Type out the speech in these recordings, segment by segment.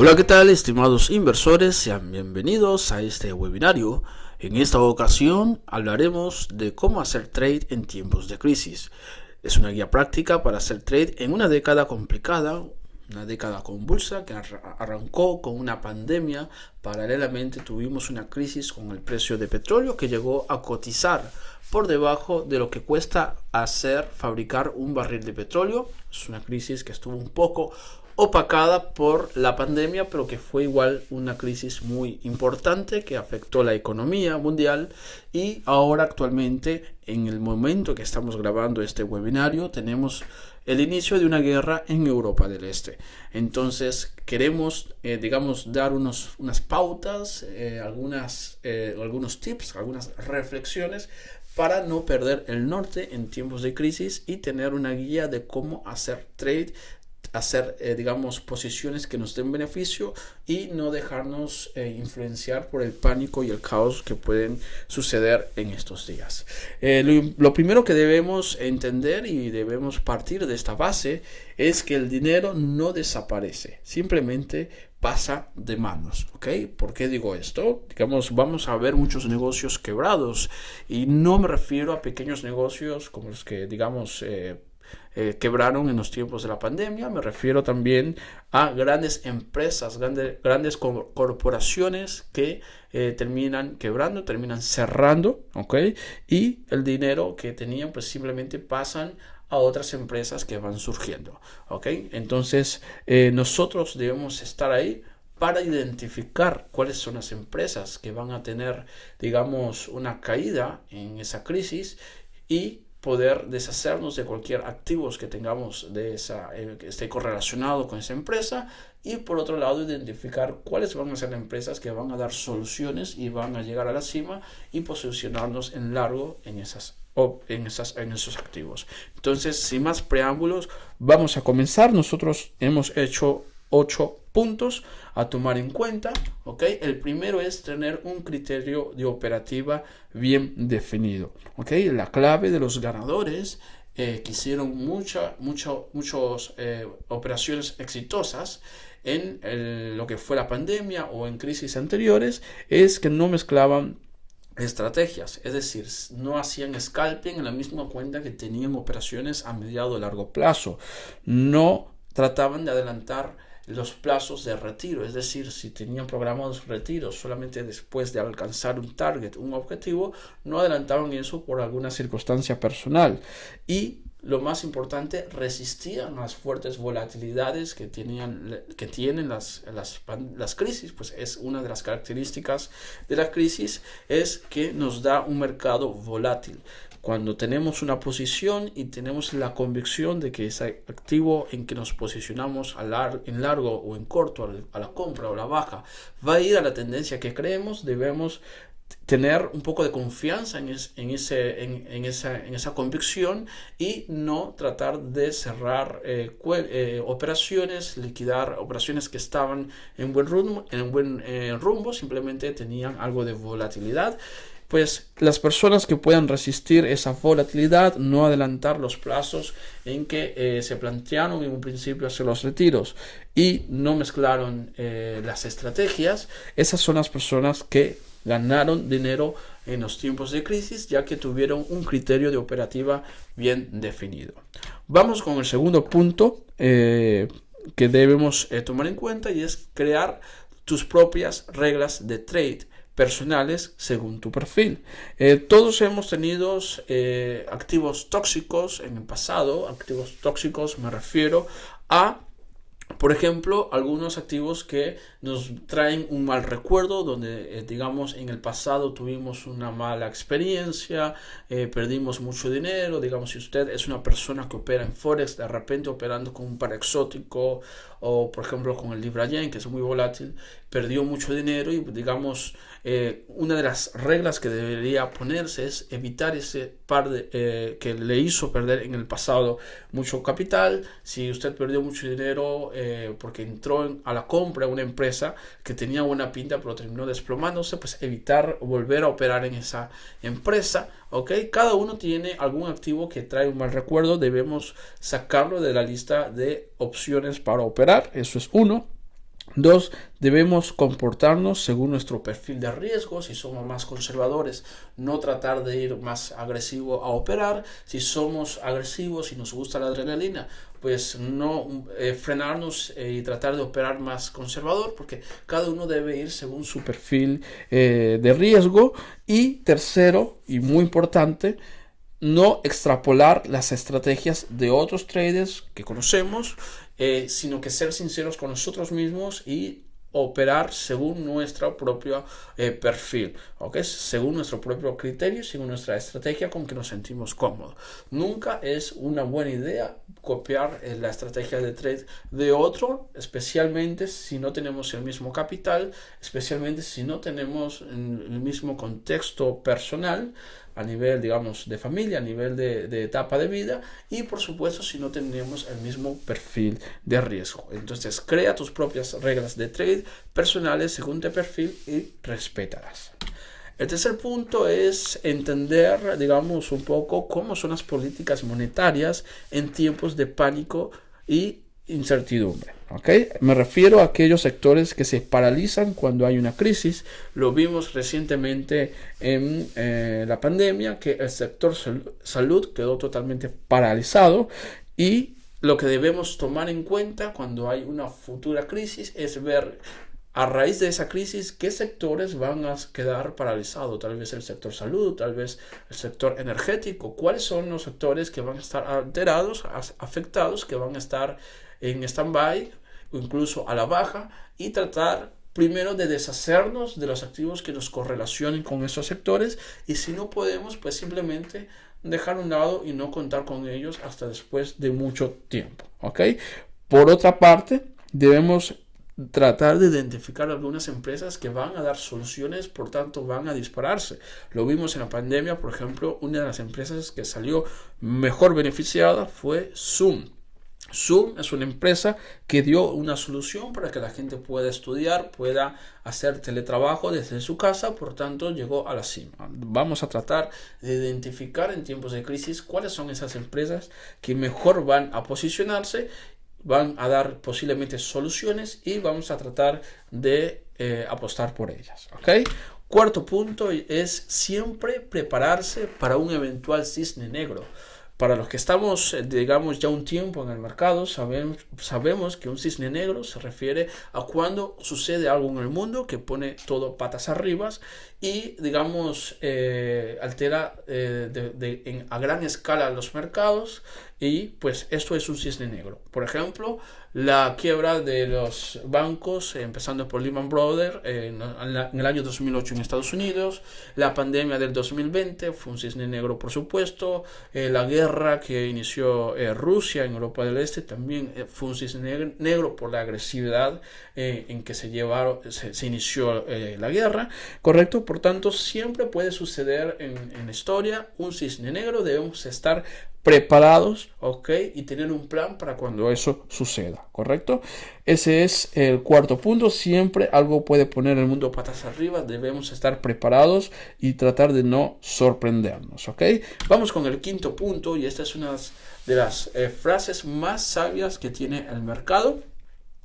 Hola, ¿qué tal, estimados inversores? Sean bienvenidos a este webinario. En esta ocasión hablaremos de cómo hacer trade en tiempos de crisis. Es una guía práctica para hacer trade en una década complicada, una década convulsa que arrancó con una pandemia. Paralelamente tuvimos una crisis con el precio de petróleo que llegó a cotizar por debajo de lo que cuesta fabricar un barril de petróleo. Es una crisis que estuvo un poco opacada por la pandemia, pero que fue igual una crisis muy importante que afectó la economía mundial. Y ahora actualmente, en el momento que estamos grabando este webinario, tenemos el inicio de una guerra en Europa del Este. Entonces queremos, dar unas pautas, algunos tips, algunas reflexiones para no perder el norte en tiempos de crisis y tener una guía de cómo hacer trade, hacer posiciones que nos den beneficio y no dejarnos influenciar por el pánico y el caos que pueden suceder en estos días. Lo primero que debemos entender y debemos partir de esta base es que el dinero no desaparece, simplemente pasa de manos, ¿ok? ¿Por qué digo esto? Vamos a ver muchos negocios quebrados y no me refiero a pequeños negocios como los que quebraron en los tiempos de la pandemia. Me refiero también a grandes empresas, grandes corporaciones que terminan quebrando, terminan cerrando, ¿ok? Y el dinero que tenían pues simplemente pasan a otras empresas que van surgiendo, ¿ok? Entonces nosotros debemos estar ahí para identificar cuáles son las empresas que van a tener, una caída en esa crisis y poder deshacernos de cualquier activos que tengamos que esté correlacionado con esa empresa, y por otro lado identificar cuáles van a ser las empresas que van a dar soluciones y van a llegar a la cima y posicionarnos en largo en esos activos. Entonces, sin más preámbulos, vamos a comenzar. Nosotros hemos hecho 8 puntos a tomar en cuenta, ¿ok? El primero es tener un criterio de operativa bien definido, ¿ok? La clave de los ganadores que hicieron muchas operaciones exitosas en lo que fue la pandemia o en crisis anteriores es que no mezclaban estrategias, es decir, no hacían scalping en la misma cuenta que tenían operaciones a mediano y largo plazo, no trataban de adelantar los plazos de retiro, es decir, si tenían programados retiros solamente después de alcanzar un target, un objetivo, no adelantaban eso por alguna circunstancia personal. Y lo más importante, resistían las fuertes volatilidades que tienen las crisis. Pues es una de las características de la crisis, es que nos da un mercado volátil. Cuando tenemos una posición y tenemos la convicción de que ese activo en que nos posicionamos en largo o en corto, a la compra o la baja, va a ir a la tendencia que creemos, debemos tener un poco de confianza en esa convicción y no tratar de cerrar operaciones, liquidar operaciones que estaban en buen rumbo, simplemente tenían algo de volatilidad. Pues las personas que puedan resistir esa volatilidad, no adelantar los plazos en que se plantearon en un principio hacer los retiros y no mezclaron las estrategias, esas son las personas que ganaron dinero en los tiempos de crisis, ya que tuvieron un criterio de operativa bien definido. Vamos con el segundo punto que debemos tomar en cuenta, y es crear tus propias reglas de trade personales según tu perfil. Todos hemos tenido activos tóxicos en el pasado. Activos tóxicos me refiero a, por ejemplo, algunos activos que nos traen un mal recuerdo, donde en el pasado tuvimos una mala experiencia, perdimos mucho dinero. Si usted es una persona que opera en Forex, de repente operando con un par exótico o por ejemplo con el Libra Yen, que es muy volátil, perdió mucho dinero y una de las reglas que debería ponerse es evitar ese par que le hizo perder en el pasado mucho capital. Si usted perdió mucho dinero porque entró a la compra de una empresa que tenía buena pinta pero terminó desplomándose, pues evitar volver a operar en esa empresa, ¿ok? Cada uno tiene algún activo que trae un mal recuerdo, debemos sacarlo de la lista de opciones para operar, eso es uno. Dos, debemos comportarnos según nuestro perfil de riesgo. Si somos más conservadores, no tratar de ir más agresivo a operar. Si somos agresivos y nos gusta la adrenalina, pues no frenarnos y tratar de operar más conservador, porque cada uno debe ir según su perfil de riesgo. Y tercero, y muy importante, no extrapolar las estrategias de otros traders que conocemos, sino que ser sinceros con nosotros mismos y operar según nuestro propio perfil, ¿okay? Según nuestro propio criterio, según nuestra estrategia con que nos sentimos cómodos. Nunca es una buena idea copiar la estrategia de trade de otro, especialmente si no tenemos el mismo capital, especialmente si no tenemos el mismo contexto personal, a nivel, digamos, de familia, a nivel de etapa de vida, y por supuesto si no tenemos el mismo perfil de riesgo. Entonces crea tus propias reglas de trade personales según tu perfil y respétalas. El tercer punto es entender, digamos, un poco cómo son las políticas monetarias en tiempos de pánico y incertidumbre. ¿Okay? Me refiero a aquellos sectores que se paralizan cuando hay una crisis. Lo vimos recientemente en la pandemia, que el sector salud quedó totalmente paralizado, y lo que debemos tomar en cuenta cuando hay una futura crisis es ver a raíz de esa crisis qué sectores van a quedar paralizados. Tal vez el sector salud, tal vez el sector energético. ¿Cuáles son los sectores que van a estar alterados, afectados, que van a estar en stand-by o incluso a la baja, y tratar primero de deshacernos de los activos que nos correlacionen con esos sectores, y si no podemos, pues simplemente dejar a un lado y no contar con ellos hasta después de mucho tiempo, ¿ok? Por otra parte, debemos tratar de identificar algunas empresas que van a dar soluciones, por tanto van a dispararse. Lo vimos en la pandemia, por ejemplo, una de las empresas que salió mejor beneficiada fue Zoom. Zoom es una empresa que dio una solución para que la gente pueda estudiar, pueda hacer teletrabajo desde su casa, por tanto llegó a la cima. Vamos a tratar de identificar en tiempos de crisis cuáles son esas empresas que mejor van a posicionarse, van a dar posiblemente soluciones, y vamos a tratar de apostar por ellas, ¿ok? Cuarto punto es siempre prepararse para un eventual cisne negro. Para los que estamos, digamos, ya un tiempo en el mercado, sabemos que un cisne negro se refiere a cuando sucede algo en el mundo que pone todo patas arriba y, digamos, altera a gran escala los mercados, y pues esto es un cisne negro. Por ejemplo, la quiebra de los bancos, empezando por Lehman Brothers en el año 2008 en Estados Unidos, la pandemia del 2020 fue un cisne negro, por supuesto, la guerra que inició Rusia en Europa del Este también fue un cisne negro por la agresividad en que se inició la guerra, ¿correcto? Por tanto, siempre puede suceder en la historia un cisne negro. Debemos estar preparados, ¿ok? Y tener un plan para cuando eso suceda, ¿correcto? Ese es el cuarto punto. Siempre algo puede poner el mundo patas arriba. Debemos estar preparados y tratar de no sorprendernos, ¿ok? Vamos con el quinto punto, y esta es una de las frases más sabias que tiene el mercado.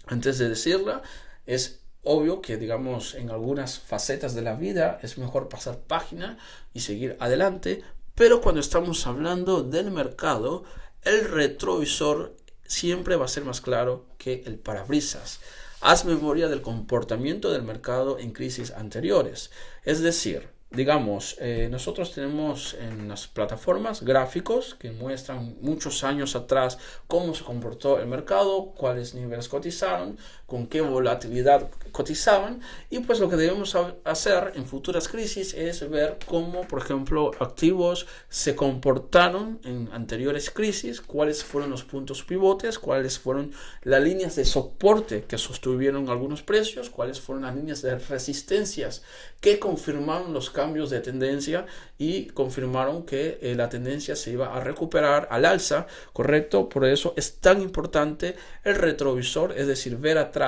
Antes de decirla, es obvio que, digamos, en algunas facetas de la vida es mejor pasar página y seguir adelante, pero cuando estamos hablando del mercado, el retrovisor siempre va a ser más claro que el parabrisas. Haz memoria del comportamiento del mercado en crisis anteriores. Es decir, digamos, nosotros tenemos en las plataformas gráficos que muestran muchos años atrás cómo se comportó el mercado, cuáles niveles cotizaron, con qué volatilidad cotizaban, y pues lo que debemos hacer en futuras crisis es ver cómo, por ejemplo, activos se comportaron en anteriores crisis, cuáles fueron los puntos pivotes, cuáles fueron las líneas de soporte que sostuvieron algunos precios, cuáles fueron las líneas de resistencias que confirmaron los cambios de tendencia y confirmaron que la tendencia se iba a recuperar al alza, ¿correcto? Por eso es tan importante el retrovisor, es decir, ver atrás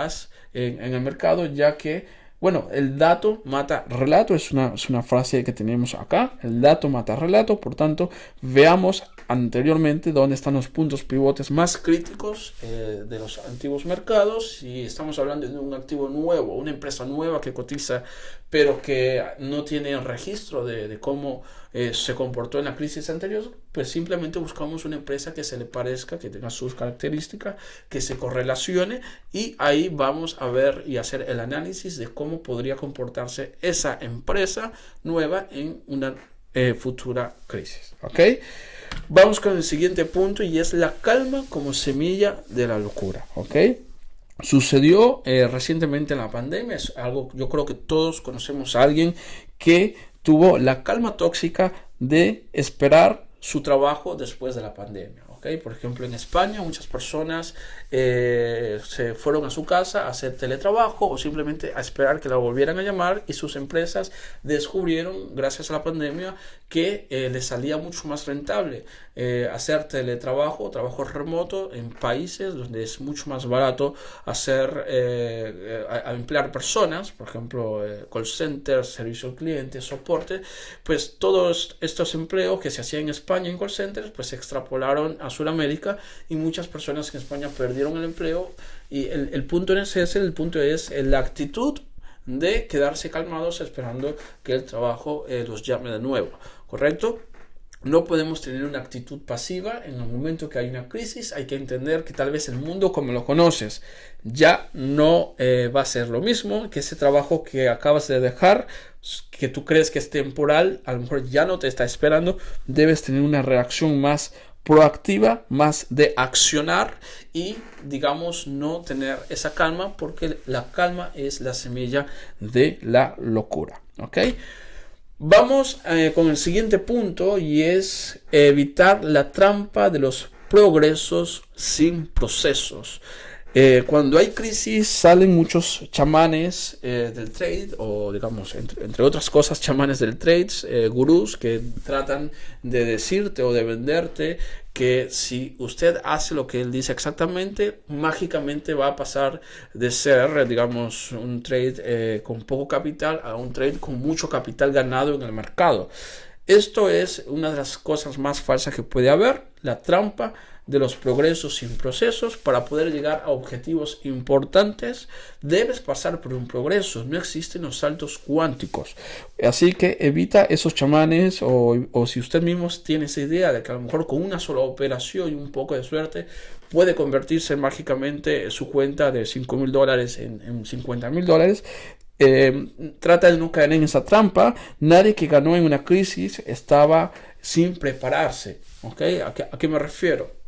en el mercado, ya que, bueno, el dato mata relato, es una frase que tenemos acá, el dato mata relato. Por tanto, veamos anteriormente dónde están los puntos pivotes más críticos de los antiguos mercados. Si estamos hablando de un activo nuevo, una empresa nueva que cotiza, pero que no tiene registro de cómo se comportó en la crisis anterior, pues simplemente buscamos una empresa que se le parezca, que tenga sus características, que se correlacione, y ahí vamos a ver y hacer el análisis de cómo podría comportarse esa empresa nueva en una futura crisis. ¿Ok? Vamos con el siguiente punto, y es la calma como semilla de la locura. ¿Ok? Sucedió recientemente en la pandemia. Es algo, yo creo que todos conocemos a alguien que tuvo la calma tóxica de esperar su trabajo después de la pandemia. ¿Okay? Por ejemplo, en España muchas personas se fueron a su casa a hacer teletrabajo o simplemente a esperar que la volvieran a llamar, y sus empresas descubrieron, gracias a la pandemia, que les salía mucho más rentable hacer teletrabajo, trabajo remoto en países donde es mucho más barato hacer a emplear personas, por ejemplo, call centers, servicio al cliente, soporte. Pues todos estos empleos que se hacían en España en call centers, pues se extrapolaron a Sudamérica, y muchas personas en España perdieron el empleo. Y el punto es la actitud de quedarse calmados esperando que el trabajo los llame de nuevo, ¿correcto? No podemos tener una actitud pasiva. En el momento que hay una crisis, hay que entender que tal vez el mundo como lo conoces ya no va a ser lo mismo, que ese trabajo que acabas de dejar, que tú crees que es temporal, a lo mejor ya no te está esperando. Debes tener una reacción más proactiva, más de accionar, y digamos no tener esa calma, porque la calma es la semilla de la locura. ¿Ok? Vamos con el siguiente punto, y es evitar la trampa de los progresos sin procesos. Cuando hay crisis salen muchos chamanes del trade, o digamos entre otras cosas chamanes del trade, gurús que tratan de decirte o de venderte que si usted hace lo que él dice exactamente, mágicamente va a pasar de ser, digamos, un trade con poco capital a un trade con mucho capital ganado en el mercado. Esto es una de las cosas más falsas que puede haber, la trampa de los progresos sin procesos. Para poder llegar a objetivos importantes debes pasar por un progreso. No existen los saltos cuánticos, así que evita esos chamanes, o si usted mismo tiene esa idea de que a lo mejor con una sola operación y un poco de suerte puede convertirse mágicamente su cuenta de $5,000 en $50,000. Trata de no caer en esa trampa. Nadie que ganó en una crisis estaba sin prepararse. ¿Okay? ¿A qué me refiero?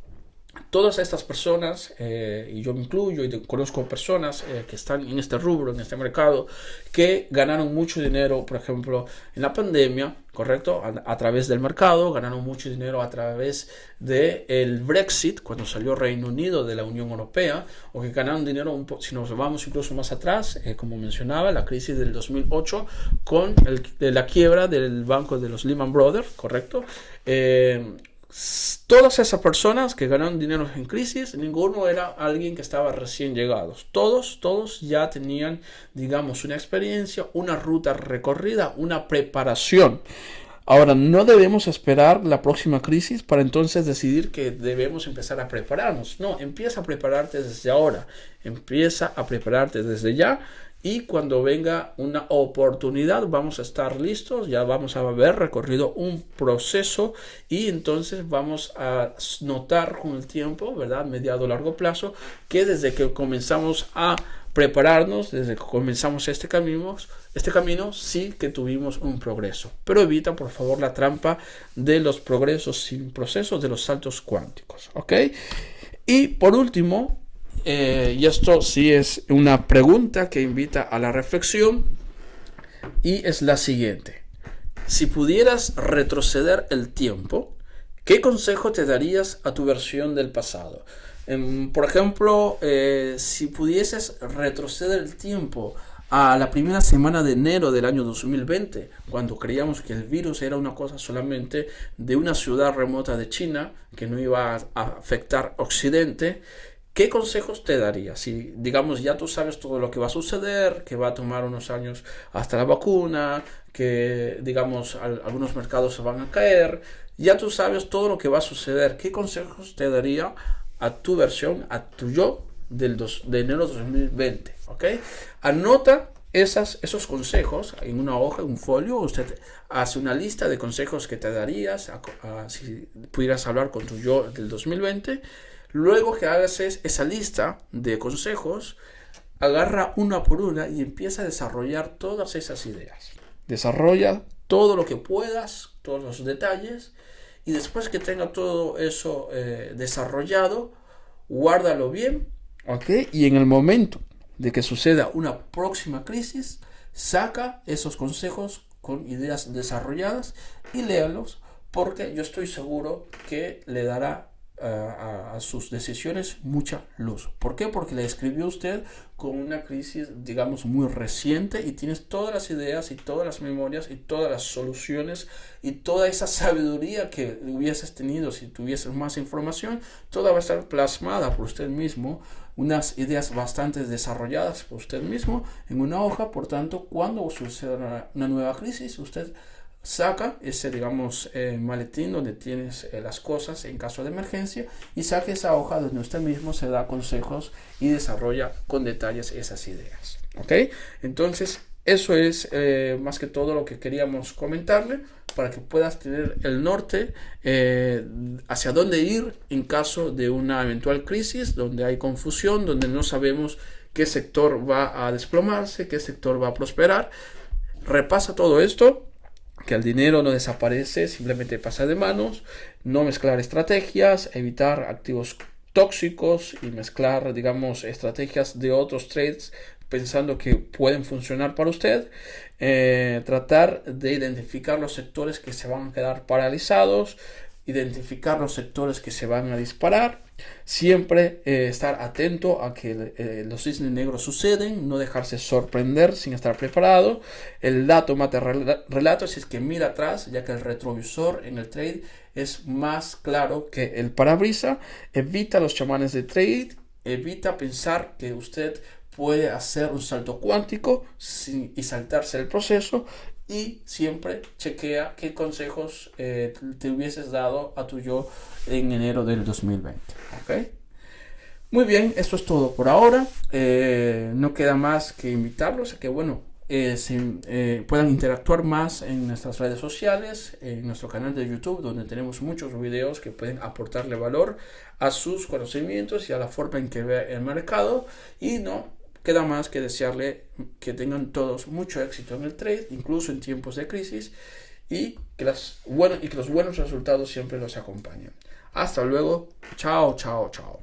Todas estas personas, y yo me incluyo, y conozco personas que están en este rubro, en este mercado, que ganaron mucho dinero, por ejemplo, en la pandemia, ¿correcto? A través del mercado, ganaron mucho dinero a través del Brexit, cuando salió Reino Unido de la Unión Europea, o que ganaron dinero, si nos vamos incluso más atrás, como mencionaba, la crisis del 2008, con la quiebra del banco de los Lehman Brothers, ¿correcto? Todas esas personas que ganaron dinero en crisis, ninguno era alguien que estaba recién llegados. Todos ya tenían, digamos, una experiencia, una ruta recorrida, una preparación. Ahora, no debemos esperar la próxima crisis para entonces decidir que debemos empezar a prepararnos. No, empieza a prepararte desde ahora. Empieza a prepararte desde ya. Y cuando venga una oportunidad vamos a estar listos, ya vamos a haber recorrido un proceso, y entonces vamos a notar con el tiempo, ¿verdad? Mediado largo plazo, que desde que comenzamos a prepararnos, desde que comenzamos este camino sí que tuvimos un progreso. Pero evita, por favor, la trampa de los progresos sin procesos, de los saltos cuánticos. ¿Ok? Y por último, y esto sí es una pregunta que invita a la reflexión, y es la siguiente: si pudieras retroceder el tiempo, ¿qué consejo te darías a tu versión del pasado? Por ejemplo, si pudieses retroceder el tiempo a la primera semana de enero del año 2020, cuando creíamos que el virus era una cosa solamente de una ciudad remota de China que no iba a afectar Occidente, ¿qué consejos te daría? Si, digamos, ya tú sabes todo lo que va a suceder, que va a tomar unos años hasta la vacuna, que, digamos, algunos mercados se van a caer, ya tú sabes todo lo que va a suceder, ¿qué consejos te daría a tu versión, a tu yo de enero de 2020? ¿Ok? Anota esos consejos en una hoja, en un folio. Usted hace una lista de consejos que te darías si pudieras hablar con tu yo del 2020. Luego que hagas esa lista de consejos, agarra una por una y empieza a desarrollar todas esas ideas. Desarrolla todo lo que puedas, todos los detalles, y después que tenga todo eso desarrollado, guárdalo bien, ¿ok? Y en el momento de que suceda una próxima crisis, saca esos consejos con ideas desarrolladas y léalos, porque yo estoy seguro que le dará a sus decisiones mucha luz. ¿Por qué? Porque le escribió usted con una crisis, digamos, muy reciente, y tienes todas las ideas y todas las memorias y todas las soluciones y toda esa sabiduría que hubieses tenido si tuvieses más información, toda va a estar plasmada por usted mismo, unas ideas bastante desarrolladas por usted mismo en una hoja. Por tanto, cuando suceda una nueva crisis, usted saca ese, digamos, maletín donde tienes las cosas en caso de emergencia, y saque esa hoja donde usted mismo se da consejos y desarrolla con detalles esas ideas. ¿Ok? Entonces, eso es más que todo lo que queríamos comentarle, para que puedas tener el norte hacia dónde ir en caso de una eventual crisis, donde hay confusión, donde no sabemos qué sector va a desplomarse, qué sector va a prosperar. Repasa todo esto, que el dinero no desaparece, simplemente pasa de manos. No mezclar estrategias, evitar activos tóxicos y mezclar, digamos, estrategias de otros trades pensando que pueden funcionar para usted. Tratar de identificar los sectores que se van a quedar paralizados, identificar los sectores que se van a disparar. Siempre estar atento a que los cisnes negros suceden, no dejarse sorprender sin estar preparado. El dato mata relato, si es que mira atrás, ya que el retrovisor en el trade es más claro que el parabrisa. Evita los chamanes de trade, evita pensar que usted puede hacer un salto cuántico y saltarse el proceso, y siempre chequea qué consejos te hubieses dado a tu yo en enero del 2020. ¿Ok? Muy bien, esto es todo por ahora. No queda más que invitarlos a que, bueno, puedan interactuar más en nuestras redes sociales, en nuestro canal de YouTube, donde tenemos muchos videos que pueden aportarle valor a sus conocimientos y a la forma en que ve el mercado. Y no queda más que desearle que tengan todos mucho éxito en el trade, incluso en tiempos de crisis, y que los buenos resultados siempre los acompañen. Hasta luego. Chao, chao, chao.